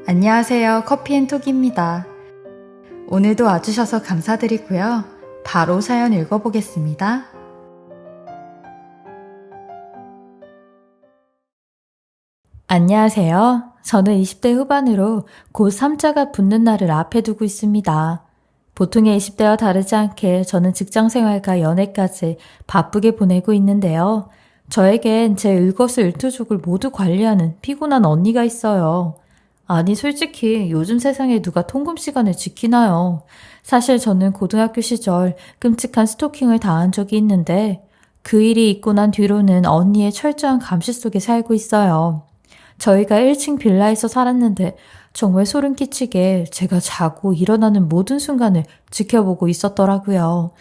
안녕하세요. 커피앤톡입니다. 오늘도 와주셔서 감사드리고요. 바로 사연 읽어보겠습니다. 안녕하세요. 저는 20대 후반으로 곧 3자가 붙는 날을 앞에 두고 있습니다. 보통의 20대와 다르지 않게 저는 직장생활과 연애까지 바쁘게 보내고 있는데요. 저에겐 제 일거수일투족을 모두 관리하는 피곤한 언니가 있어요. 아니, 솔직히 요즘 세상에 누가 통금 시간을 지키나요? 사실 저는 고등학교 시절 끔찍한 스토킹을 당한 적이 있는데 그 일이 있고 난 뒤로는 언니의 철저한 감시 속에 살고 있어요. 저희가 1층 빌라에서 살았는데 정말 소름 끼치게 제가 자고 일어나는 모든 순간을 지켜보고 있었더라고요.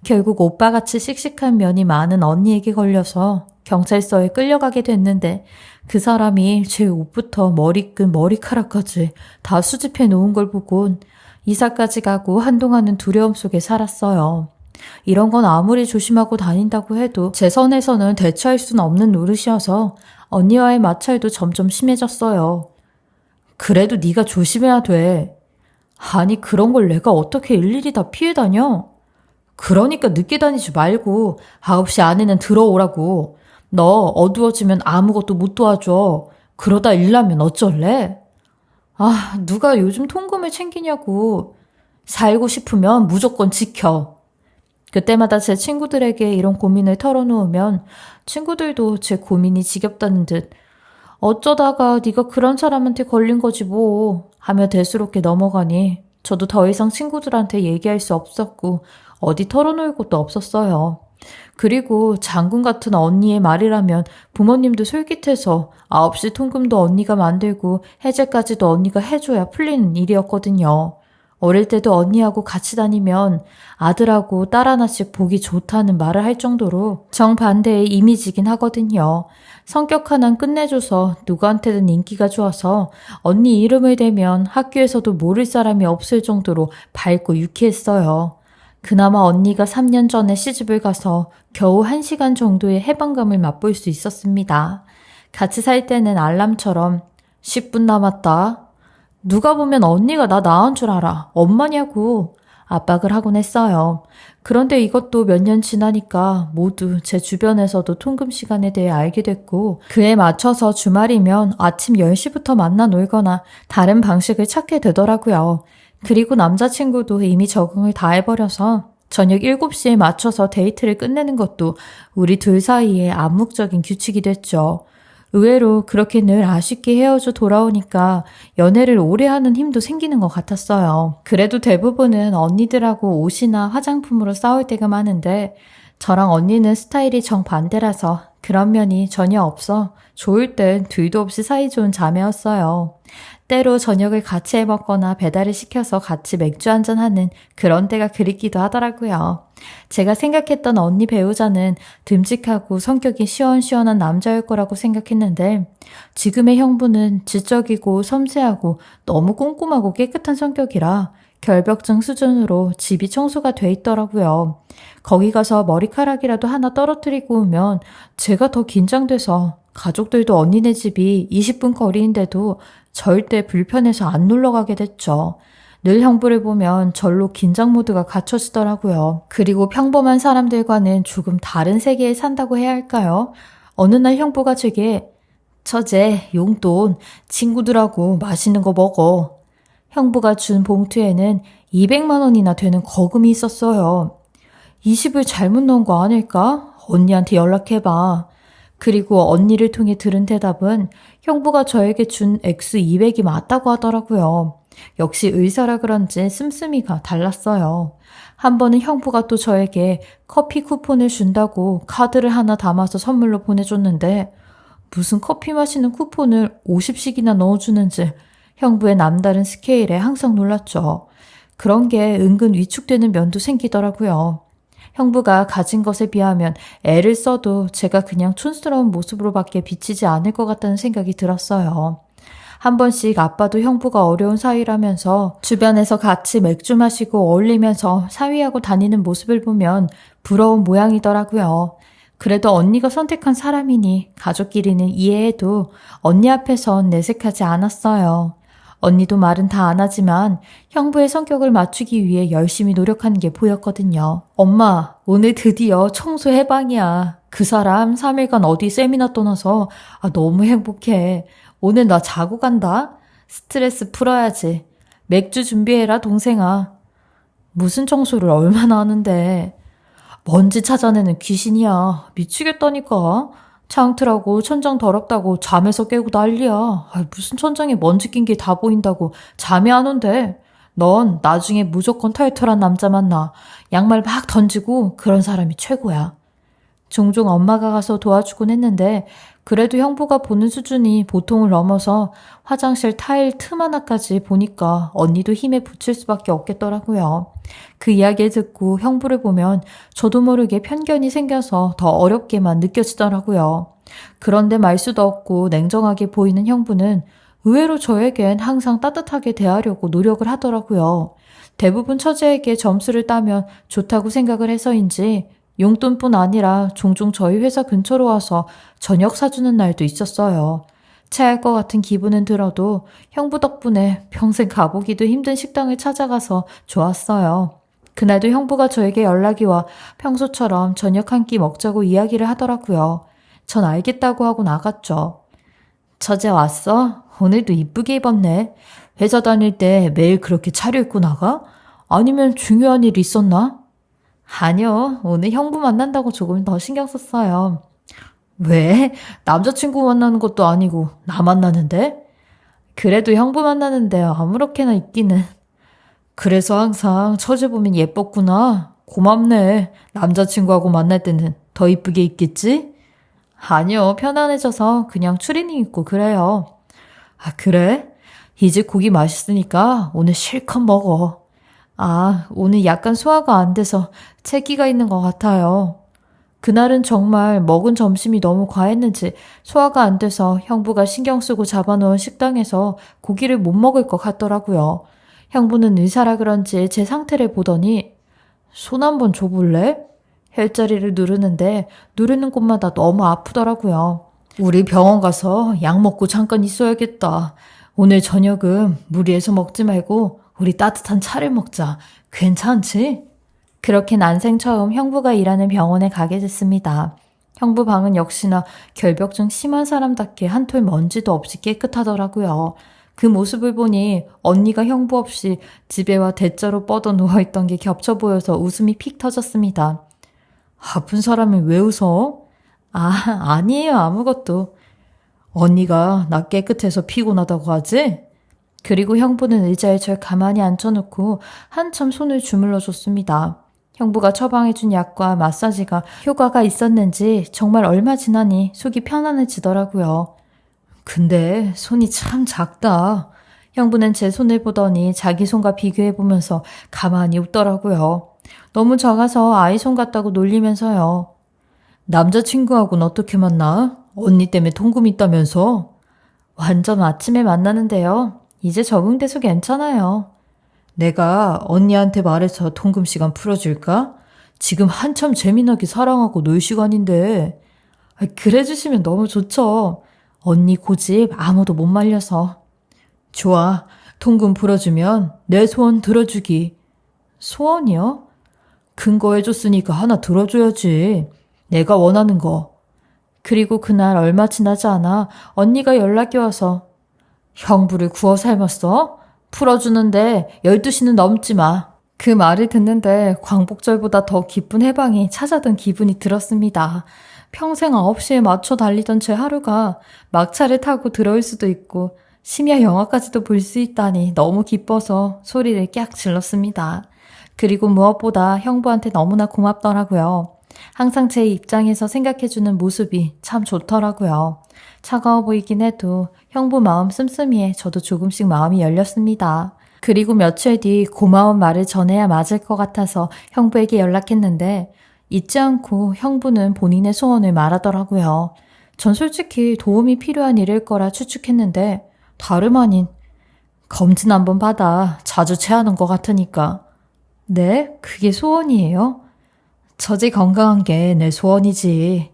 결국 오빠같이 씩씩한 면이 많은 언니에게 걸려서 경찰서에 끌려가게 됐는데 그 사람이 제 옷부터 머리끝 머리카락까지 다 수집해 놓은 걸 보곤 이사까지 가고 한동안은 두려움 속에 살았어요. 이런 건 아무리 조심하고 다닌다고 해도 제 선에서는 대처할 수는 없는 노릇이어서 언니와의 마찰도 점점 심해졌어요. 그래도 네가 조심해야 돼. 아니, 그런 걸 내가 어떻게 일일이 다 피해 다녀? 그러니까 늦게 다니지 말고 9시 안에는 들어오라고. 너 어두워지면 아무것도 못 도와줘. 그러다 일 나면 어쩔래? 아, 누가 요즘 통금을 챙기냐고. 살고 싶으면 무조건 지켜. 그때마다 제 친구들에게 이런 고민을 털어놓으면 친구들도 제 고민이 지겹다는 듯 어쩌다가 네가 그런 사람한테 걸린 거지 뭐 하며 대수롭게 넘어가니 저도 더 이상 친구들한테 얘기할 수 없었고 어디 털어놓을 곳도 없었어요. 그리고 장군 같은 언니의 말이라면 부모님도 솔깃해서 9시 통금도 언니가 만들고 해제까지도 언니가 해줘야 풀리는 일이었거든요. 어릴 때도 언니하고 같이 다니면 아들하고 딸 하나씩 보기 좋다는 말을 할 정도로 정반대의 이미지긴 하거든요. 성격 하나는 끝내줘서 누구한테든 인기가 좋아서 언니 이름을 대면 학교에서도 모를 사람이 없을 정도로 밝고 유쾌했어요. 그나마 언니가 3년 전에 시집을 가서 겨우 1시간 정도의 해방감을 맛볼 수 있었습니다. 같이 살 때는 알람처럼 10분 남았다. 누가 보면 언니가 나 낳은 줄 알아. 엄마냐고 압박을 하곤 했어요. 그런데 이것도 몇 년 지나니까 모두 제 주변에서도 통금 시간에 대해 알게 됐고 그에 맞춰서 주말이면 아침 10시부터 만나 놀거나 다른 방식을 찾게 되더라고요. 그리고 남자친구도 이미 적응을 다 해버려서 저녁 7시에 맞춰서 데이트를 끝내는 것도 우리 둘 사이의 암묵적인 규칙이 됐죠. 의외로 그렇게 늘 아쉽게 헤어져 돌아오니까 연애를 오래 하는 힘도 생기는 것 같았어요. 그래도 대부분은 언니들하고 옷이나 화장품으로 싸울 때가 많은데 저랑 언니는 스타일이 정반대라서 그런 면이 전혀 없어 좋을 땐 둘도 없이 사이좋은 자매였어요. 때로 저녁을 같이 해 먹거나 배달을 시켜서 같이 맥주 한잔하는 그런 때가 그립기도 하더라고요. 제가 생각했던 언니 배우자는 듬직하고 성격이 시원시원한 남자일 거라고 생각했는데 지금의 형부는 지적이고 섬세하고 너무 꼼꼼하고 깨끗한 성격이라 결벽증 수준으로 집이 청소가 돼 있더라고요. 거기 가서 머리카락이라도 하나 떨어뜨리고 오면 제가 더 긴장돼서 가족들도 언니네 집이 20분 거리인데도 절대 불편해서 안 놀러 가게 됐죠. 늘 형부를 보면 절로 긴장 모드가 갖춰지더라고요. 그리고 평범한 사람들과는 조금 다른 세계에 산다고 해야 할까요? 어느 날 형부가 제게 처제, 용돈, 친구들하고 맛있는 거 먹어. 형부가 준 봉투에는 200만 원이나 되는 거금이 있었어요. 20을 잘못 넣은 거 아닐까? 언니한테 연락해봐. 그리고 언니를 통해 들은 대답은 형부가 저에게 준 액수 200이 맞다고 하더라고요. 역시 의사라 그런지 씀씀이가 달랐어요. 한 번은 형부가 또 저에게 커피 쿠폰을 준다고 카드를 하나 담아서 선물로 보내줬는데 무슨 커피 마시는 쿠폰을 50씩이나 넣어주는지 형부의 남다른 스케일에 항상 놀랐죠. 그런 게 은근 위축되는 면도 생기더라고요. 형부가 가진 것에 비하면 애를 써도 제가 그냥 촌스러운 모습으로밖에 비치지 않을 것 같다는 생각이 들었어요. 한 번씩 아빠도 형부가 어려운 사위라면서 주변에서 같이 맥주 마시고 어울리면서 사위하고 다니는 모습을 보면 부러운 모양이더라고요. 그래도 언니가 선택한 사람이니 가족끼리는 이해해도 언니 앞에선 내색하지 않았어요. 언니도 말은 다 안 하지만 형부의 성격을 맞추기 위해 열심히 노력하는 게 보였거든요. 엄마, 오늘 드디어 청소 해방이야. 그 사람 3일간 어디 세미나 떠나서 너무 행복해. 오늘 나 자고 간다. 스트레스 풀어야지. 맥주 준비해라, 동생아. 무슨 청소를 얼마나 하는데. 먼지 찾아내는 귀신이야. 미치겠다니까. 창틀하고 천장 더럽다고 잠에서 깨고 난리야. 무슨 천장에 먼지 낀 게 다 보인다고 잠이 안 온대. 넌 나중에 무조건 털털한 남자 만나. 양말 막 던지고 그런 사람이 최고야. 종종 엄마가 가서 도와주곤 했는데 그래도 형부가 보는 수준이 보통을 넘어서 화장실 타일 틈 하나까지 보니까 언니도 힘에 부칠 수밖에 없겠더라고요. 그 이야기를 듣고 형부를 보면 저도 모르게 편견이 생겨서 더 어렵게만 느껴지더라고요. 그런데 말수도 없고 냉정하게 보이는 형부는 의외로 저에겐 항상 따뜻하게 대하려고 노력을 하더라고요. 대부분 처제에게 점수를 따면 좋다고 생각을 해서인지 용돈뿐 아니라 종종 저희 회사 근처로 와서 저녁 사주는 날도 있었어요. 체할 것 같은 기분은 들어도 형부 덕분에 평생 가보기도 힘든 식당을 찾아가서 좋았어요. 그날도 형부가 저에게 연락이 와 평소처럼 저녁 한 끼 먹자고 이야기를 하더라고요. 전 알겠다고 하고 나갔죠. 처제 왔어? 오늘도 이쁘게 입었네. 회사 다닐 때 매일 그렇게 차려입고 나가? 아니면 중요한 일 있었나? 아니요. 오늘 형부 만난다고 조금 더 신경 썼어요. 왜? 남자친구 만나는 것도 아니고 나 만나는데? 그래도 형부 만나는데 아무렇게나 입기는. 그래서 항상 처제 보면 예뻤구나. 고맙네. 남자친구하고 만날 때는 더 이쁘게 입겠지? 아니요. 편안해져서 그냥 추리닝 입고 그래요. 그래? 이 집 고기 맛있으니까 오늘 실컷 먹어. 오늘 약간 소화가 안 돼서 체기가 있는 것 같아요. 그날은 정말 먹은 점심이 너무 과했는지 소화가 안 돼서 형부가 신경 쓰고 잡아놓은 식당에서 고기를 못 먹을 것 같더라고요. 형부는 의사라 그런지 제 상태를 보더니 손 한번 줘볼래? 혈자리를 누르는데 누르는 곳마다 너무 아프더라고요. 우리 병원 가서 약 먹고 잠깐 있어야겠다. 오늘 저녁은 무리해서 먹지 말고 우리 따뜻한 차를 먹자. 괜찮지? 그렇게 난생 처음 형부가 일하는 병원에 가게 됐습니다. 형부 방은 역시나 결벽증 심한 사람답게 한 톨 먼지도 없이 깨끗하더라고요. 그 모습을 보니 언니가 형부 없이 집에와 대자로 뻗어 누워있던 게 겹쳐 보여서 웃음이 픽 터졌습니다. 아픈 사람이 왜 웃어? 아니에요. 아무것도. 언니가 나 깨끗해서 피곤하다고 하지? 그리고 형부는 의자에 절 가만히 앉혀놓고 한참 손을 주물러 줬습니다. 형부가 처방해준 약과 마사지가 효과가 있었는지 정말 얼마 지나니 속이 편안해지더라고요. 근데 손이 참 작다. 형부는 제 손을 보더니 자기 손과 비교해보면서 가만히 웃더라고요. 너무 작아서 아이 손 같다고 놀리면서요. 남자친구하고는 어떻게 만나? 언니 때문에 통금 있다면서? 완전 아침에 만나는데요. 이제 적응돼서 괜찮아요. 내가 언니한테 말해서 통금 시간 풀어줄까? 지금 한참 재미나게 사랑하고 놀 시간인데. 그래 주시면 너무 좋죠. 언니 고집 아무도 못 말려서. 좋아. 통금 풀어주면 내 소원 들어주기. 소원이요? 근거해줬으니까 하나 들어줘야지. 내가 원하는 거. 그리고 그날 얼마 지나지 않아 언니가 연락이 와서 형부를 구워 삶았어? 풀어주는데 12시는 넘지 마. 그 말을 듣는데 광복절보다 더 기쁜 해방이 찾아든 기분이 들었습니다. 평생 9시에 맞춰 달리던 제 하루가 막차를 타고 들어올 수도 있고 심야 영화까지도 볼 수 있다니 너무 기뻐서 소리를 깍 질렀습니다. 그리고 무엇보다 형부한테 너무나 고맙더라고요. 항상 제 입장에서 생각해주는 모습이 참 좋더라고요. 차가워 보이긴 해도 형부 마음 씀씀이에 저도 조금씩 마음이 열렸습니다. 그리고 며칠 뒤 고마운 말을 전해야 맞을 것 같아서 형부에게 연락했는데 잊지 않고 형부는 본인의 소원을 말하더라고요. 전 솔직히 도움이 필요한 일일 거라 추측했는데 다름 아닌 검진 한번 받아. 자주 체하는 것 같으니까. 네? 그게 소원이에요? 저지 건강한 게 내 소원이지.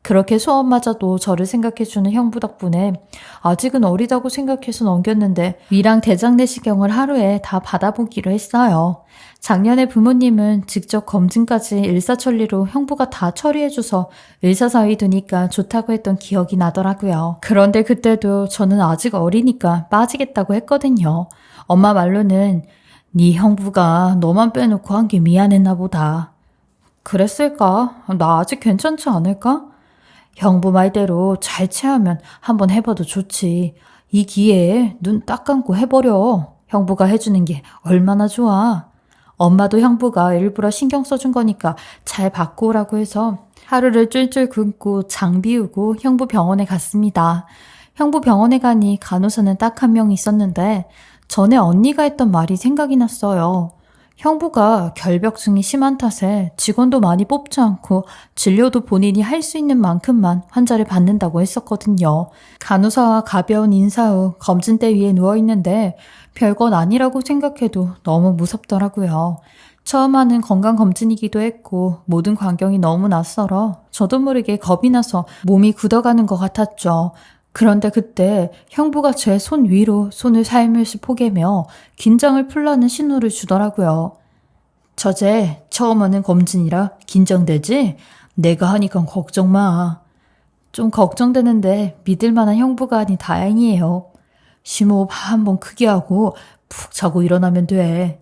그렇게 소원마저도 저를 생각해주는 형부 덕분에 아직은 어리다고 생각해서 넘겼는데 위랑 대장 내시경을 하루에 다 받아보기로 했어요. 작년에 부모님은 직접 검진까지 일사천리로 형부가 다 처리해줘서 의사 사이 두니까 좋다고 했던 기억이 나더라고요. 그런데 그때도 저는 아직 어리니까 빠지겠다고 했거든요. 엄마 말로는 네 형부가 너만 빼놓고 한 게 미안했나 보다. 그랬을까? 나 아직 괜찮지 않을까? 형부 말대로 잘 체하면 한번 해봐도 좋지. 이 기회에 눈 딱 감고 해버려. 형부가 해주는 게 얼마나 좋아. 엄마도 형부가 일부러 신경 써준 거니까 잘 받고 오라고 해서 하루를 쫄쫄 굶고 장 비우고 형부 병원에 갔습니다. 형부 병원에 가니 간호사는 딱 한 명 있었는데 전에 언니가 했던 말이 생각이 났어요. 형부가 결벽증이 심한 탓에 직원도 많이 뽑지 않고 진료도 본인이 할 수 있는 만큼만 환자를 받는다고 했었거든요. 간호사와 가벼운 인사 후 검진대 위에 누워있는데 별건 아니라고 생각해도 너무 무섭더라고요. 처음 하는 건강검진이기도 했고 모든 광경이 너무 낯설어 저도 모르게 겁이 나서 몸이 굳어가는 것 같았죠. 그런데 그때 형부가 제 손 위로 손을 살며시 포개며 긴장을 풀라는 신호를 주더라고요. 저제 처음 하는 검진이라 긴장되지? 내가 하니까 걱정 마. 좀 걱정되는데 믿을 만한 형부가 아니 다행이에요. 심호흡 한번 크게 하고 푹 자고 일어나면 돼.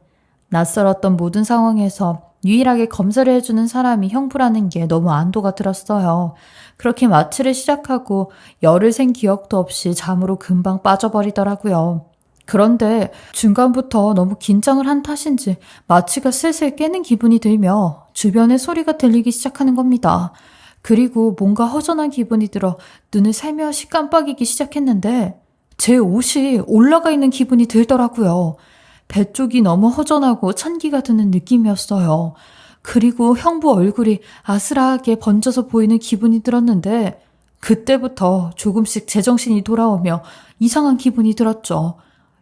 낯설었던 모든 상황에서 유일하게 검사를 해주는 사람이 형부라는 게 너무 안도가 들었어요. 그렇게 마취를 시작하고 열을 센 기억도 없이 잠으로 금방 빠져버리더라고요. 그런데 중간부터 너무 긴장을 한 탓인지 마취가 슬슬 깨는 기분이 들며 주변에 소리가 들리기 시작하는 겁니다. 그리고 뭔가 허전한 기분이 들어 눈을 살며시 깜빡이기 시작했는데 제 옷이 올라가 있는 기분이 들더라고요. 배 쪽이 너무 허전하고 찬기가 드는 느낌이었어요. 그리고 형부 얼굴이 아슬하게 번져서 보이는 기분이 들었는데 그때부터 조금씩 제정신이 돌아오며 이상한 기분이 들었죠.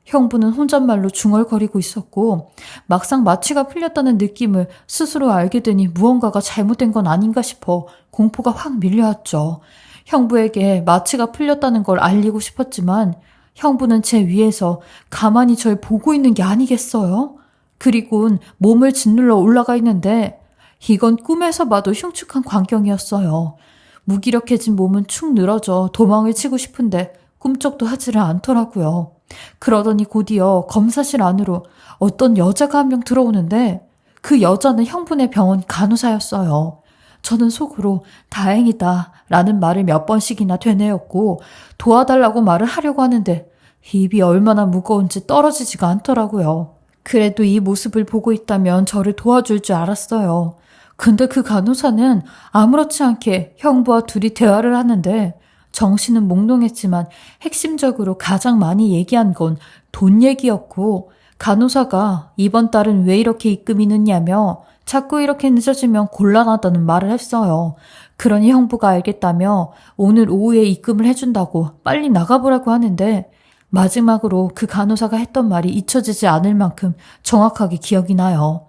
형부는 혼잣말로 중얼거리고 있었고 막상 마취가 풀렸다는 느낌을 스스로 알게 되니 무언가가 잘못된 건 아닌가 싶어 공포가 확 밀려왔죠. 형부에게 마취가 풀렸다는 걸 알리고 싶었지만 형부는 제 위에서 가만히 절 보고 있는 게 아니겠어요? 그리곤 몸을 짓눌러 올라가 있는데 이건 꿈에서 봐도 흉측한 광경이었어요. 무기력해진 몸은 축 늘어져 도망을 치고 싶은데 꿈쩍도 하지를 않더라고요. 그러더니 곧이어 검사실 안으로 어떤 여자가 한 명 들어오는데 그 여자는 형부네 병원 간호사였어요. 저는 속으로 다행이다 라는 말을 몇 번씩이나 되뇌었고 도와달라고 말을 하려고 하는데 입이 얼마나 무거운지 떨어지지가 않더라고요. 그래도 이 모습을 보고 있다면 저를 도와줄 줄 알았어요. 근데 그 간호사는 아무렇지 않게 형부와 둘이 대화를 하는데 정신은 몽롱했지만 핵심적으로 가장 많이 얘기한 건 돈 얘기였고 간호사가 이번 달은 왜 이렇게 입금이 늦냐며 자꾸 이렇게 늦어지면 곤란하다는 말을 했어요. 그러니 형부가 알겠다며 오늘 오후에 입금을 해준다고 빨리 나가보라고 하는데 마지막으로 그 간호사가 했던 말이 잊혀지지 않을 만큼 정확하게 기억이 나요.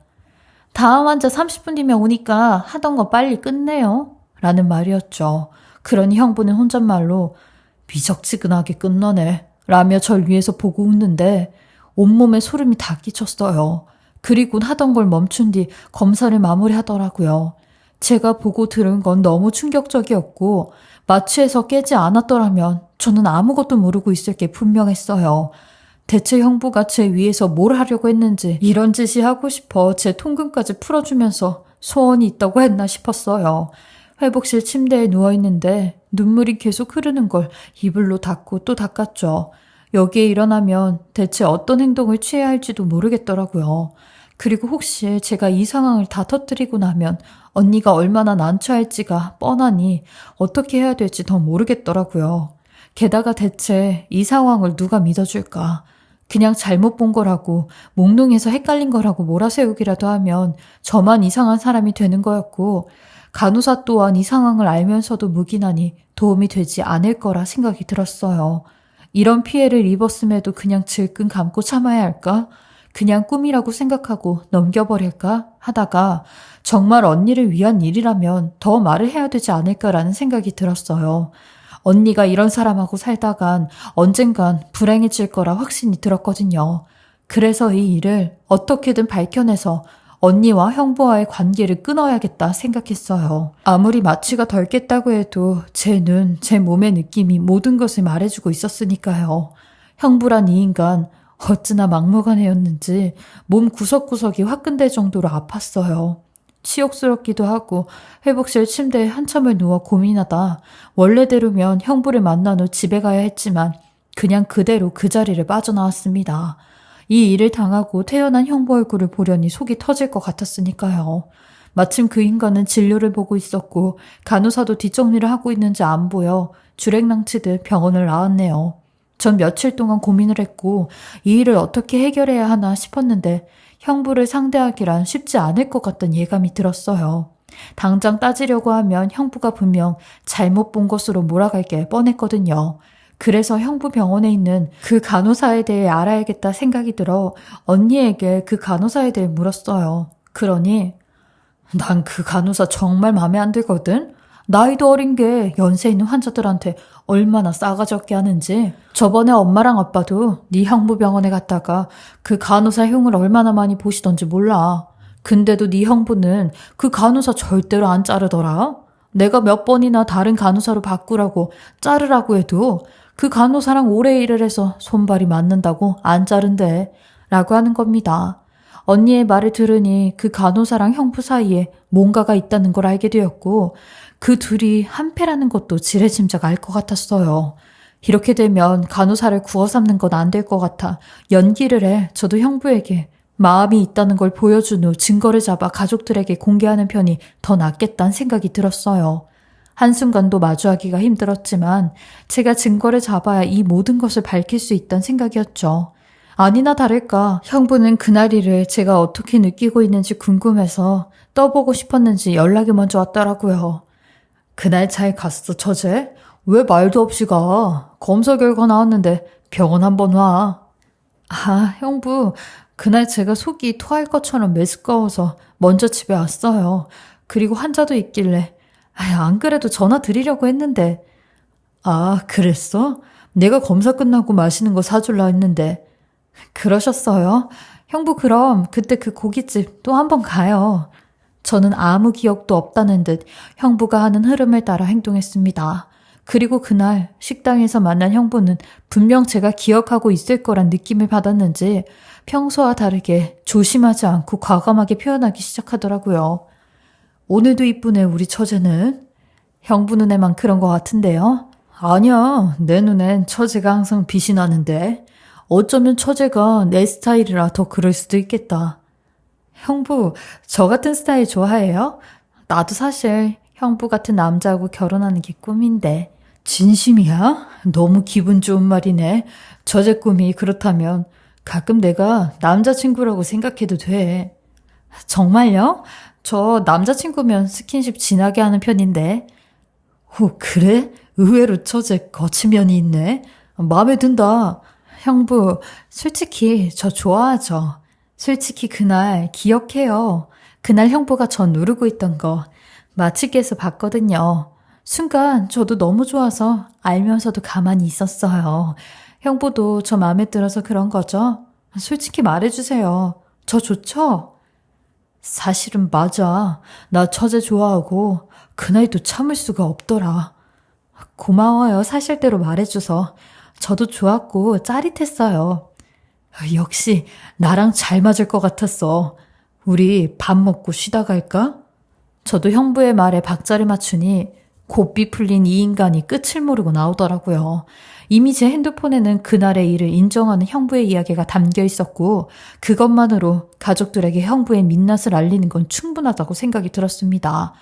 다음 환자 30분 뒤면 오니까 하던 거 빨리 끝내요. 라는 말이었죠. 그러니 형부는 혼잣말로 미적지근하게 끝나네 라며 절 위에서 보고 웃는데 온몸에 소름이 다 끼쳤어요. 그리고 하던 걸 멈춘 뒤 검사를 마무리하더라고요. 제가 보고 들은 건 너무 충격적이었고 마취해서 깨지 않았더라면 저는 아무것도 모르고 있을 게 분명했어요. 대체 형부가 제 위에서 뭘 하려고 했는지 이런 짓이 하고 싶어 제 통금까지 풀어주면서 소원이 있다고 했나 싶었어요. 회복실 침대에 누워있는데 눈물이 계속 흐르는 걸 이불로 닦고 또 닦았죠. 여기에 일어나면 대체 어떤 행동을 취해야 할지도 모르겠더라고요. 그리고 혹시 제가 이 상황을 다 터뜨리고 나면 언니가 얼마나 난처할지가 뻔하니 어떻게 해야 될지 더 모르겠더라고요. 게다가 대체 이 상황을 누가 믿어줄까? 그냥 잘못 본 거라고 몽롱해서 헷갈린 거라고 몰아세우기라도 하면 저만 이상한 사람이 되는 거였고 간호사 또한 이 상황을 알면서도 묵인하니 도움이 되지 않을 거라 생각이 들었어요. 이런 피해를 입었음에도 그냥 질끈 감고 참아야 할까? 그냥 꿈이라고 생각하고 넘겨버릴까 하다가 정말 언니를 위한 일이라면 더 말을 해야 되지 않을까라는 생각이 들었어요. 언니가 이런 사람하고 살다간 언젠간 불행해질 거라 확신이 들었거든요. 그래서 이 일을 어떻게든 밝혀내서 언니와 형부와의 관계를 끊어야겠다 생각했어요. 아무리 마취가 덜 깼다고 해도 제 눈, 제 몸의 느낌이 모든 것을 말해주고 있었으니까요. 형부란 이 인간 어찌나 막무가내였는지 몸 구석구석이 화끈될 정도로 아팠어요. 치욕스럽기도 하고 회복실 침대에 한참을 누워 고민하다 원래대로면 형부를 만난 후 집에 가야 했지만 그냥 그대로 그 자리를 빠져나왔습니다. 이 일을 당하고 태어난 형부 얼굴을 보려니 속이 터질 것 같았으니까요. 마침 그 인간은 진료를 보고 있었고 간호사도 뒷정리를 하고 있는지 안 보여 주랭랑치듯 병원을 나왔네요. 전 며칠 동안 고민을 했고 이 일을 어떻게 해결해야 하나 싶었는데 형부를 상대하기란 쉽지 않을 것 같던 예감이 들었어요. 당장 따지려고 하면 형부가 분명 잘못 본 것으로 몰아갈 게 뻔했거든요. 그래서 형부 병원에 있는 그 간호사에 대해 알아야겠다 생각이 들어 언니에게 그 간호사에 대해 물었어요. 그러니 난 그 간호사 정말 마음에 안 들거든? 나이도 어린 게 연세 있는 환자들한테 얼마나 싸가지 없게 하는지. 저번에 엄마랑 아빠도 네 형부 병원에 갔다가 그 간호사 흉을 얼마나 많이 보시던지 몰라. 근데도 네 형부는 그 간호사 절대로 안 자르더라. 내가 몇 번이나 다른 간호사로 바꾸라고 자르라고 해도 그 간호사랑 오래 일을 해서 손발이 맞는다고 안 자른대 라고 하는 겁니다. 언니의 말을 들으니 그 간호사랑 형부 사이에 뭔가가 있다는 걸 알게 되었고 그 둘이 한패라는 것도 지레짐작 알 것 같았어요. 이렇게 되면 간호사를 구워 삼는 건 안 될 것 같아 연기를 해 저도 형부에게 마음이 있다는 걸 보여준 후 증거를 잡아 가족들에게 공개하는 편이 더 낫겠다는 생각이 들었어요. 한순간도 마주하기가 힘들었지만 제가 증거를 잡아야 이 모든 것을 밝힐 수 있다는 생각이었죠. 아니나 다를까 형부는 그날 일을 제가 어떻게 느끼고 있는지 궁금해서 떠보고 싶었는지 연락이 먼저 왔더라고요. 그날 잘 갔어, 처제? 왜 말도 없이 가? 검사 결과 나왔는데 병원 한번 와. 아, 형부, 그날 제가 속이 토할 것처럼 메스꺼워서 먼저 집에 왔어요. 그리고 환자도 있길래. 안 그래도 전화 드리려고 했는데. 아, 그랬어? 내가 검사 끝나고 맛있는 거 사줄라 했는데. 그러셨어요? 형부 그럼 그때 그 고깃집 또 한번 가요. 저는 아무 기억도 없다는 듯 형부가 하는 흐름을 따라 행동했습니다. 그리고 그날 식당에서 만난 형부는 분명 제가 기억하고 있을 거란 느낌을 받았는지 평소와 다르게 조심하지 않고 과감하게 표현하기 시작하더라고요. 오늘도 이쁘네 우리 처제는. 형부 눈에만 그런 것 같은데요. 아니야, 내 눈엔 처제가 항상 빛이 나는데 어쩌면 처제가 내 스타일이라 더 그럴 수도 있겠다. 형부, 저 같은 스타일 좋아해요? 나도 사실 형부 같은 남자하고 결혼하는 게 꿈인데. 진심이야? 너무 기분 좋은 말이네. 저제 꿈이 그렇다면 가끔 내가 남자친구라고 생각해도 돼. 정말요? 저 남자친구면 스킨십 진하게 하는 편인데. 오, 그래? 의외로 처제 거친 면이 있네. 마음에 든다. 형부, 솔직히 저 좋아하죠. 솔직히 그날 기억해요. 그날 형부가 전 누르고 있던 거 마취기에서 봤거든요. 순간 저도 너무 좋아서 알면서도 가만히 있었어요. 형부도 저 마음에 들어서 그런 거죠? 솔직히 말해주세요. 저 좋죠? 사실은 맞아. 나 처제 좋아하고 그날도 참을 수가 없더라. 고마워요. 사실대로 말해줘서. 저도 좋았고 짜릿했어요. 역시 나랑 잘 맞을 것 같았어. 우리 밥 먹고 쉬다 갈까? 저도 형부의 말에 박자를 맞추니 곱비 풀린 이 인간이 끝을 모르고 나오더라고요. 이미 제 핸드폰에는 그날의 일을 인정하는 형부의 이야기가 담겨 있었고 그것만으로 가족들에게 형부의 민낯을 알리는 건 충분하다고 생각이 들었습니다.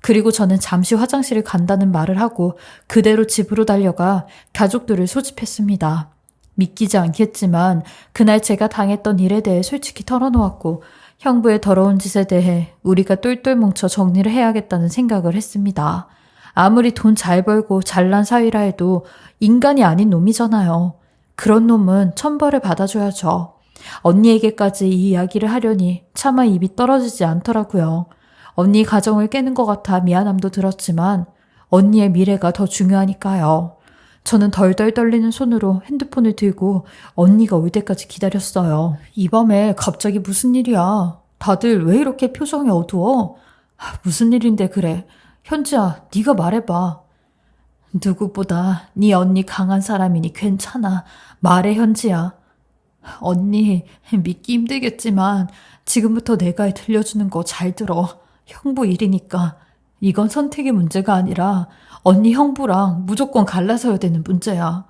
그리고 저는 잠시 화장실을 간다는 말을 하고 그대로 집으로 달려가 가족들을 소집했습니다. 믿기지 않겠지만 그날 제가 당했던 일에 대해 솔직히 털어놓았고 형부의 더러운 짓에 대해 우리가 똘똘 뭉쳐 정리를 해야겠다는 생각을 했습니다. 아무리 돈 잘 벌고 잘난 사위라 해도 인간이 아닌 놈이잖아요. 그런 놈은 천벌을 받아줘야죠. 언니에게까지 이 이야기를 하려니 차마 입이 떨어지지 않더라고요. 언니 가정을 깨는 것 같아 미안함도 들었지만 언니의 미래가 더 중요하니까요. 저는 덜덜 떨리는 손으로 핸드폰을 들고 언니가 올 때까지 기다렸어요. 이 밤에 갑자기 무슨 일이야? 다들 왜 이렇게 표정이 어두워? 무슨 일인데 그래? 현지야, 네가 말해봐. 누구보다 네 언니 강한 사람이니 괜찮아. 말해 현지야. 언니, 믿기 힘들겠지만 지금부터 내가 들려주는 거 잘 들어. 형부 일이니까. 이건 선택의 문제가 아니라 언니 형부랑 무조건 갈라서야 되는 문제야.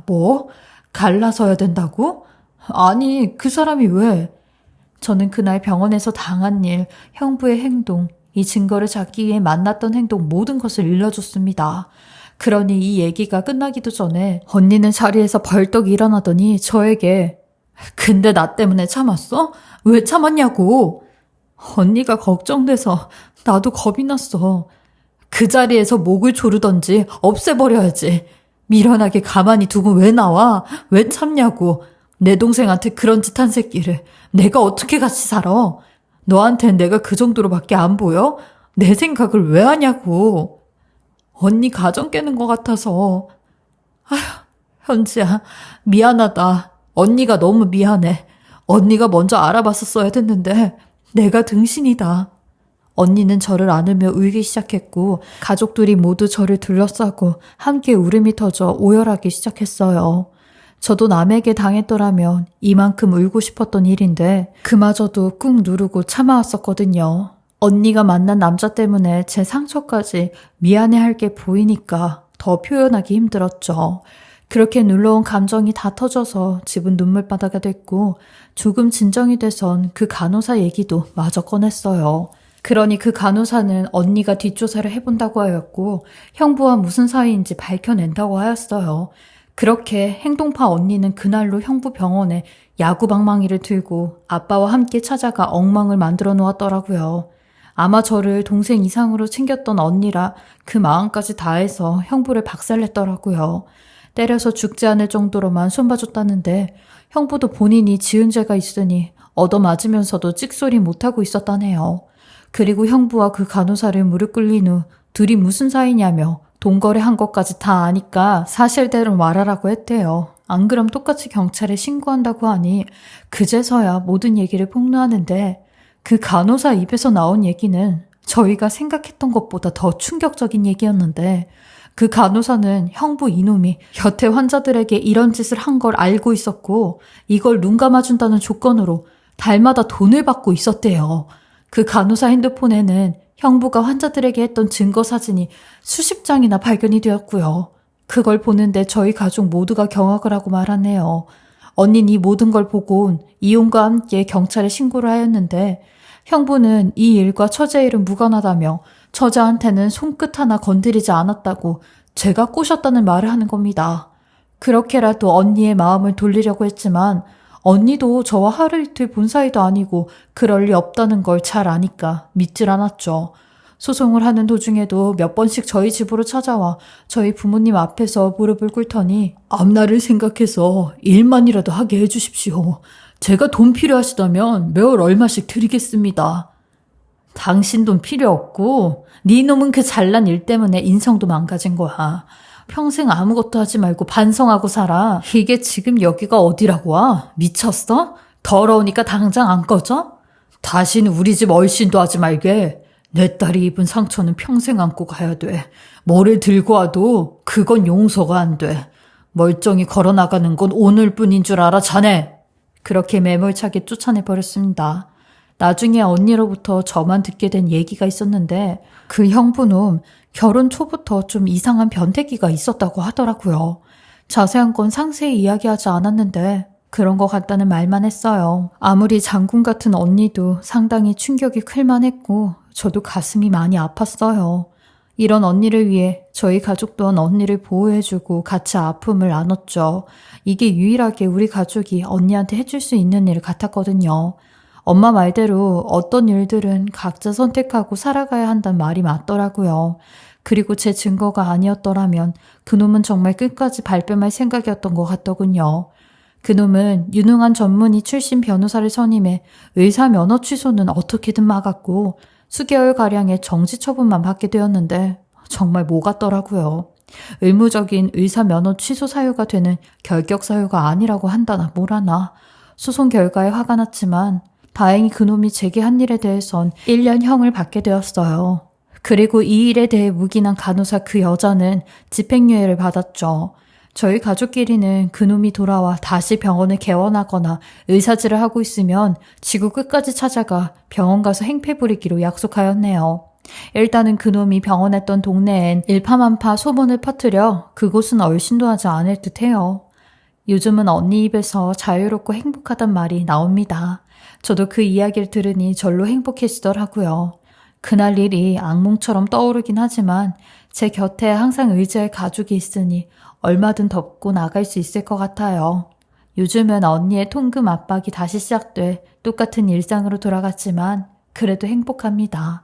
뭐? 갈라서야 된다고? 아니, 그 사람이 왜? 저는 그날 병원에서 당한 일, 형부의 행동, 이 증거를 찾기 위해 만났던 행동 모든 것을 일러줬습니다. 그러니 이 얘기가 끝나기도 전에 언니는 자리에서 벌떡 일어나더니 저에게 근데 나 때문에 참았어? 왜 참았냐고. 언니가 걱정돼서 나도 겁이 났어. 그 자리에서 목을 조르던지 없애버려야지. 미련하게 가만히 두고 왜 나와? 왜 참냐고. 내 동생한테 그런 짓 한 새끼를 내가 어떻게 같이 살아? 너한텐 내가 그 정도로밖에 안 보여? 내 생각을 왜 하냐고. 언니 가정 깨는 것 같아서. 아휴, 현지야, 미안하다. 언니가 너무 미안해. 언니가 먼저 알아봤었어야 됐는데 내가 등신이다. 언니는 저를 안으며 울기 시작했고 가족들이 모두 저를 둘러싸고 함께 울음이 터져 오열하기 시작했어요. 저도 남에게 당했더라면 이만큼 울고 싶었던 일인데 그마저도 꾹 누르고 참아왔었거든요. 언니가 만난 남자 때문에 제 상처까지 미안해할 게 보이니까 더 표현하기 힘들었죠. 그렇게 눌러온 감정이 다 터져서 집은 눈물바다가 됐고 조금 진정이 돼선 그 간호사 얘기도 마저 꺼냈어요. 그러니 그 간호사는 언니가 뒷조사를 해본다고 하였고 형부와 무슨 사이인지 밝혀낸다고 하였어요. 그렇게 행동파 언니는 그날로 형부 병원에 야구방망이를 들고 아빠와 함께 찾아가 엉망을 만들어 놓았더라고요. 아마 저를 동생 이상으로 챙겼던 언니라 그 마음까지 다해서 형부를 박살냈더라고요. 때려서 죽지 않을 정도로만 손봐줬다는데 형부도 본인이 지은 죄가 있으니 얻어맞으면서도 찍소리 못하고 있었다네요. 그리고 형부와 그 간호사를 무릎 꿇린 후 둘이 무슨 사이냐며 돈거래한 것까지 다 아니까 사실대로 말하라고 했대요. 안 그럼 똑같이 경찰에 신고한다고 하니 그제서야 모든 얘기를 폭로하는데 그 간호사 입에서 나온 얘기는 저희가 생각했던 것보다 더 충격적인 얘기였는데 그 간호사는 형부 이놈이 곁에 환자들에게 이런 짓을 한 걸 알고 있었고 이걸 눈 감아준다는 조건으로 달마다 돈을 받고 있었대요. 그 간호사 핸드폰에는 형부가 환자들에게 했던 증거 사진이 수십 장이나 발견이 되었고요. 그걸 보는데 저희 가족 모두가 경악을 하고 말하네요. 언니는 이 모든 걸 보고 이혼과 함께 경찰에 신고를 하였는데 형부는 이 일과 처제 일은 무관하다며 처제한테는 손끝 하나 건드리지 않았다고 제가 꼬셨다는 말을 하는 겁니다. 그렇게라도 언니의 마음을 돌리려고 했지만 언니도 저와 하루 이틀 본 사이도 아니고 그럴 리 없다는 걸 잘 아니까 믿질 않았죠. 소송을 하는 도중에도 몇 번씩 저희 집으로 찾아와 저희 부모님 앞에서 무릎을 꿇더니 앞날을 생각해서 일만이라도 하게 해주십시오. 제가 돈 필요하시다면 매월 얼마씩 드리겠습니다. 당신 돈 필요 없고 네 놈은 그 잘난 일 때문에 인성도 망가진 거야. 평생 아무것도 하지 말고 반성하고 살아. 이게 지금 여기가 어디라고 와? 미쳤어? 더러우니까 당장 안 꺼져? 다시는 우리 집 얼씬도 하지 말게. 내 딸이 입은 상처는 평생 안고 가야 돼. 뭐를 들고 와도 그건 용서가 안 돼. 멀쩡히 걸어나가는 건 오늘뿐인 줄 알아 자네. 그렇게 매몰차게 쫓아내버렸습니다. 나중에 언니로부터 저만 듣게 된 얘기가 있었는데 그 형부는 결혼 초부터 좀 이상한 변태기가 있었다고 하더라고요. 자세한 건 상세히 이야기하지 않았는데 그런 것 같다는 말만 했어요. 아무리 장군 같은 언니도 상당히 충격이 클만 했고 저도 가슴이 많이 아팠어요. 이런 언니를 위해 저희 가족 또한 언니를 보호해주고 같이 아픔을 나눴죠. 이게 유일하게 우리 가족이 언니한테 해줄 수 있는 일 같았거든요. 엄마 말대로 어떤 일들은 각자 선택하고 살아가야 한다는 말이 맞더라고요. 그리고 제 증거가 아니었더라면 그놈은 정말 끝까지 발뺌할 생각이었던 것 같더군요. 그놈은 유능한 전문의 출신 변호사를 선임해 의사 면허 취소는 어떻게든 막았고 수개월가량의 정지 처분만 받게 되었는데 정말 뭐 같더라고요. 의무적인 의사 면허 취소 사유가 되는 결격 사유가 아니라고 한다나 뭐라나. 소송 결과에 화가 났지만 다행히 그놈이 제게 한 일에 대해선 1년형을 받게 되었어요. 그리고 이 일에 대해 묵인한 간호사 그 여자는 집행유예를 받았죠. 저희 가족끼리는 그놈이 돌아와 다시 병원을 개원하거나 의사질을 하고 있으면 지구 끝까지 찾아가 병원 가서 행패 부리기로 약속하였네요. 일단은 그놈이 병원했던 동네엔 일파만파 소문을 퍼뜨려 그곳은 얼씬도 하지 않을 듯해요. 요즘은 언니 입에서 자유롭고 행복하단 말이 나옵니다. 저도 그 이야기를 들으니 절로 행복해지더라고요. 그날 일이 악몽처럼 떠오르긴 하지만 제 곁에 항상 의지할 가족이 있으니 얼마든 덮고 나갈 수 있을 것 같아요. 요즘은 언니의 통금 압박이 다시 시작돼 똑같은 일상으로 돌아갔지만 그래도 행복합니다.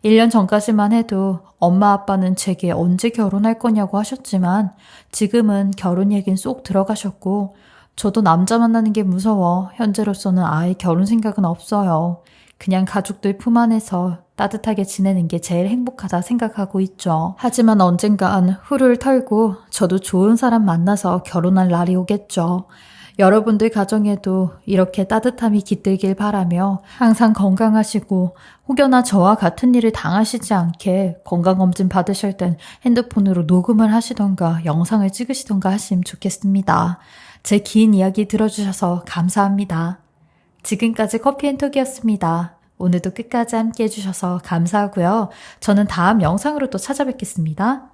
1년 전까지만 해도 엄마 아빠는 제게 언제 결혼할 거냐고 하셨지만 지금은 결혼 얘긴 쏙 들어가셨고 저도 남자 만나는 게 무서워 현재로서는 아예 결혼 생각은 없어요. 그냥 가족들 품 안에서 따뜻하게 지내는 게 제일 행복하다 생각하고 있죠. 하지만 언젠간 후를 털고 저도 좋은 사람 만나서 결혼할 날이 오겠죠. 여러분들 가정에도 이렇게 따뜻함이 깃들길 바라며 항상 건강하시고 혹여나 저와 같은 일을 당하시지 않게 건강검진 받으실 땐 핸드폰으로 녹음을 하시던가 영상을 찍으시던가 하시면 좋겠습니다. 제 긴 이야기 들어주셔서 감사합니다. 지금까지 커피앤톡이었습니다. 오늘도 끝까지 함께 해주셔서 감사하고요. 저는 다음 영상으로 또 찾아뵙겠습니다.